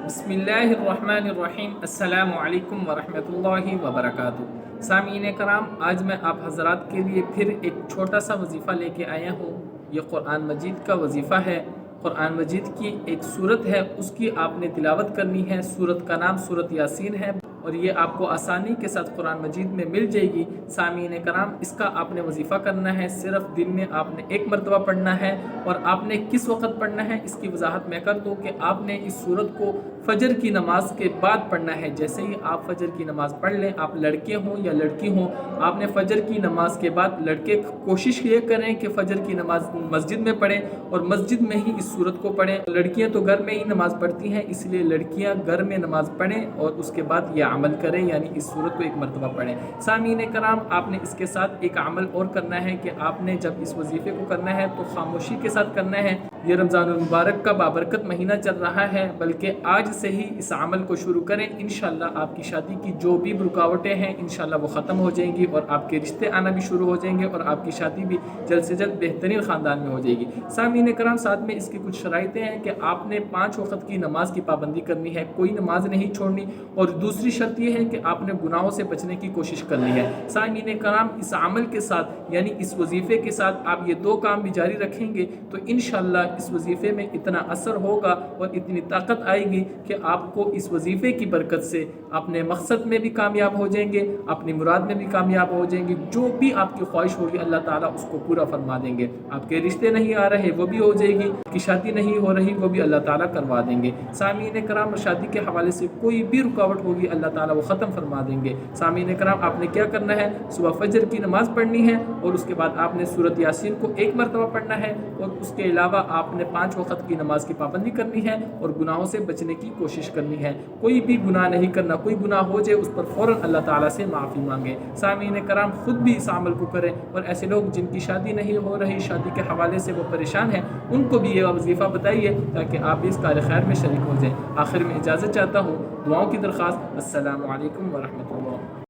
बिस्मिल्लाहिर्रहमानिर्रहीम। अस्सलामु अलैकुम वरहमतुल्लाहि वबरकातुहू। सामीन कराम, आज मैं आप हज़रात के लिए फिर एक छोटा सा वजीफ़ा लेके आया हूँ। ये क़ुरान मजीद का वजीफ़ा है। क़ुरान मजीद की एक सूरत है, उसकी आपने तिलावत करनी है। सूरत का नाम सूरत यासीन है और ये आपको आसानी के साथ कुरान मजीद में मिल जाएगी। सामीन कराम, इसका आपने वजीफ़ा करना है। सिर्फ दिन में आपने एक मरतबा पढ़ना है और आपने किस वक़्त पढ़ना है इसकी वजाहत मैं कर दूँ कि आपने इस सूरत को फ़जर की नमाज के बाद पढ़ना है। जैसे ही आप फ़जर की नमाज़ पढ़ लें, आप लड़के हों या लड़की हों, आपने फ़जर की नमाज के बाद लड़के कोशिश ये करें कि फ़जर की नमाज़ मस्जिद में पढ़ें और मस्जिद में ही इस सूरत को पढ़ें। लड़कियाँ तो घर में ही नमाज़ पढ़ती हैं, इसलिए लड़कियाँ घर में नमाज़ पढ़ें और उसके बाद यह अमल करें, यानी इस सूरत को एक मरतबा पढ़ें। सामीन कराम, आपने इसके साथ एक अमल और करना है कि आपने जब इस वजीफ़े को करना है तो खामोशी के साथ करना है। ये रमज़ानुल मुबारक का बाबरकत महीना चल रहा है, बल्कि आज से ही इस अमल को शुरू करें। इंशाअल्लाह आपकी शादी की जो भी रुकावटें हैं इंशाअल्लाह वो ख़त्म हो जाएंगी और आपके रिश्ते आना भी शुरू हो जाएंगे और आपकी शादी भी जल्द से जल्द बेहतरीन ख़ानदान में हो जाएगी। सामीन कराम, साथ में इसकी कुछ शराइतें हैं कि आपने 5 वक़्त की नमाज की पाबंदी करनी है, कोई नमाज नहीं छोड़नी। और दूसरी शर्त यह है कि आपने गुनाहों से बचने की कोशिश करनी है। सामीन कराम, इस अमल के साथ यानी इस वजीफ़े के साथ आप ये 2 काम भी जारी रखेंगे तो इंशाअल्लाह इस वजीफ़े में इतना असर होगा और इतनी ताकत आएगी कि आपको इस वजीफ़े की बरकत से अपने मकसद में भी कामयाब हो जाएंगे, अपनी मुराद में भी कामयाब हो जाएंगे। जो भी आपकी ख्वाहिश होगी अल्लाह ताला उसको पूरा फरमा देंगे। आपके रिश्ते नहीं आ रहे वो भी हो जाएगी, आपकी शादी नहीं हो रही वो भी अल्लाह ताला करवा देंगे। सामीन कराम, शादी के हवाले से कोई भी रुकावट होगी अल्लाह ताला वो ख़त्म फरमा देंगे। सामीन कराम, आपने क्या करना है, सुबह फजर की नमाज़ पढ़नी है और उसके बाद आपने सूरत यासीन को एक मरतबा पढ़ना है और उसके अलावा आपने 5 वक़्त की नमाज की पाबंदी करनी है और गुनाहों से बचने की कोशिश करनी है। कोई भी गुनाह नहीं करना, कोई गुनाह हो जाए उस पर फ़ौरन अल्लाह ताला से माफ़ी मांगे। सामीन कराम, ख़ुद भी इस अमल को करें और ऐसे लोग जिनकी शादी नहीं हो रही, शादी के हवाले से वो परेशान हैं, उनको भी ये वजीफ़ा बताइए ताकि आप भी इस कार खैर में शरीक हो जाएँ। आखिर में इजाज़त चाहता हूँ, दुआओं की दरख्वास्त। अस्सलामु अलैकुम वरहमतुल्लाह।